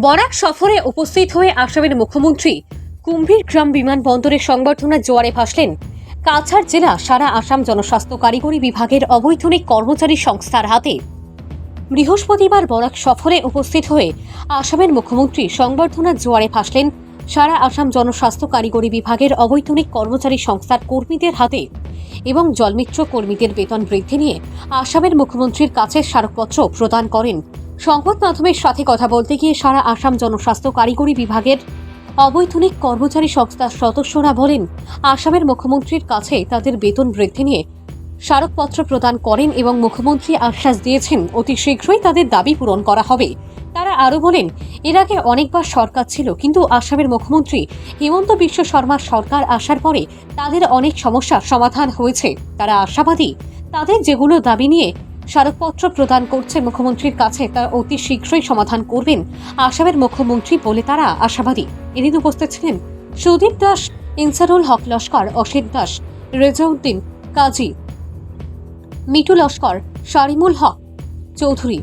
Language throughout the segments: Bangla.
বরাক সফরে উপস্থিত হয়ে আসামের মুখ্যমন্ত্রী কুম্ভীরগ্রাম বিমানবন্দরের সংবর্ধনা জোয়ারে ভাসলেন কাছাড় জেলা সারা আসাম জনস্বাস্থ্য কারিগরি বিভাগের অবৈতনিক কর্মচারী সংস্থার হাতে। বৃহস্পতিবার বরাক সফরে উপস্থিত হয়ে আসামের মুখ্যমন্ত্রী সংবর্ধনা জোয়ারে ভাসলেন সারা আসাম জনস্বাস্থ্য কারিগরি বিভাগের অবৈতনিক কর্মচারী সংস্থার কর্মীদের হাতে এবং জলমিত্র কর্মীদের বেতন বৃদ্ধি নিয়ে আসামের মুখ্যমন্ত্রীর কাছে স্মারকপত্র প্রদান করেন। সংবাদ মাধ্যমের সাথে কথা বলতে গিয়ে সারা আসাম জনস্বাস্থ্য কারিগরি বিভাগের অবৈতনিক কর্মচারী সংস্থার সদস্যরা বলেন, আসামের মুখ্যমন্ত্রীর কাছে তাদের বেতন বৃদ্ধি নিয়ে স্মারকপত্র প্রদান করেন এবং মুখ্যমন্ত্রী আশ্বাস দিয়েছেন অতি শীঘ্রই তাদের দাবি পূরণ করা হবে। তারা আরও বলেন, এর আগে অনেকবার সরকার ছিল, কিন্তু আসামের মুখ্যমন্ত্রী হিমন্ত বিশ্ব শর্মার সরকার আসার পরে তাদের অনেক সমস্যার সমাধান হয়েছে। তারা আশাবাদী তাদের যেগুলো দাবি নিয়ে স্মারকপত্র প্রদান করছে মুখ্যমন্ত্রীর কাছে তা অতি শীঘ্রই সমাধান করবেন আসামের মুখ্যমন্ত্রী বলে তারা আশাবাদী। এদিন উপস্থিত ছিলেন সুদীপ দাস, ইনসারুল হক লস্কর, অসিত দাস, রেজাউদ্দিন কাজী, মিটু লস্কর, শারিমুল হক চৌধুরী,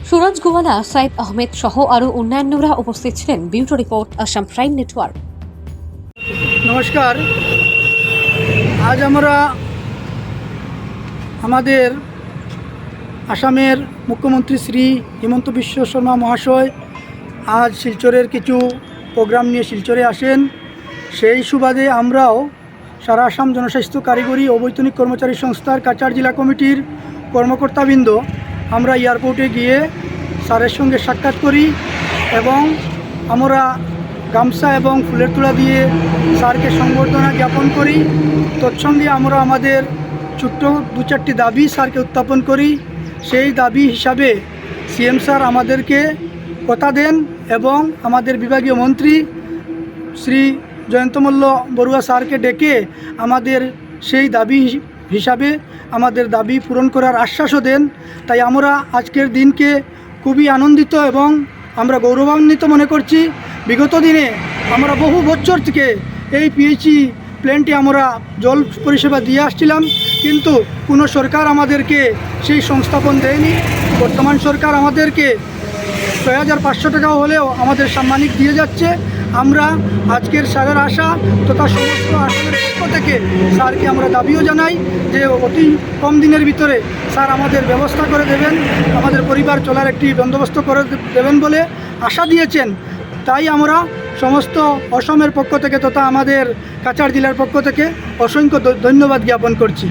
সুরজ গোয়ালা, সাইদ আহমেদ সহ আরও অন্যান্যরা উপস্থিত ছিলেন। Bureau report, Assam prime network. নমস্কার। আজ আমরা আমাদের আসামের মুখ্যমন্ত্রী শ্রী হিমন্ত বিশ্ব শর্মা মহাশয় আজ শিলচরের কিছু প্রোগ্রাম নিয়ে শিলচরে আসেন। সেই সুবাদে আমরাও সারা আসাম জনস্বাস্থ্য কারিগরি অবৈতনিক কর্মচারী সংস্থার কাছাড় জেলা কমিটির কর্মকর্তাবৃন্দ আমরা এয়ারপোর্টে গিয়ে স্যারের সঙ্গে সাক্ষাৎ করি এবং আমরা গামছা এবং ফুলের তোড়া দিয়ে স্যারকে সংবর্ধনা জ্ঞাপন করি। তৎসঙ্গে আমরা আমাদের ছোট্ট দু চারটি দাবি স্যারকে উত্থাপন করি। সেই দাবি হিসাবে সিএম স্যার আমাদেরকে কথা দেন এবং আমাদের বিভাগীয় মন্ত্রী শ্রী জয়ন্তমল্ল বড়ুয়া স্যারকে ডেকে আমাদের সেই দাবি হিসাবে আমাদের দাবি পূরণ করার আশ্বাসও দেন। তাই আমরা আজকের দিনকে খুবই আনন্দিত এবং আমরা গৌরবান্বিত মনে করছি। বিগত দিনে আমরা বহু বছর থেকে এই পিএইচই প্ল্যান্টে আমরা জল পরিষেবা দিয়ে আসছিলাম, কিন্তু কোনো সরকার আমাদেরকে সেই সংস্থাপন দেয়নি। বর্তমান সরকার আমাদেরকে ৬,৫০০ টাকা হলেও আমাদের সাম্মানিক দিয়ে যাচ্ছে। আমরা আজকের স্যারের আশা তথা সমস্ত আসামের পক্ষ থেকে স্যারকে আমরা দাবিও জানাই যে অতি কম দিনের ভিতরে স্যার আমাদের ব্যবস্থা করে দেবেন, আমাদের পরিবার চলার একটি বন্দোবস্ত করে দেবেন বলে আশা দিয়েছেন। তাই আমরা সমস্ত অসমের পক্ষ থেকে তথা আমাদের কাছাড় জেলার পক্ষ থেকে অসংখ্য ধন্যবাদ জ্ঞাপন করছি।